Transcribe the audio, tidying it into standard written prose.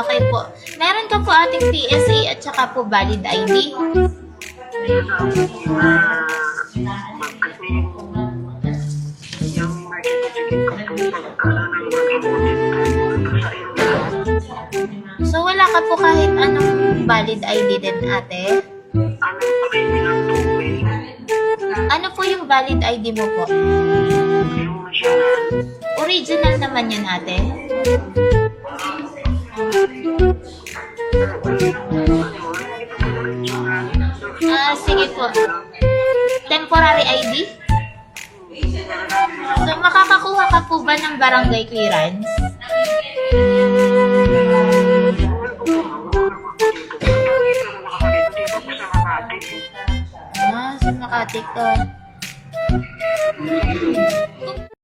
Okay po. Meron ka po ating PSA at saka po valid ID. So, wala ka po kahit anong valid ID din, ate? Ano po yung valid ID mo po? Original naman yan, ate? Sige po. Temporary ID? So, makakakuha ka po ba ng barangay clearance? Sa Makati ka.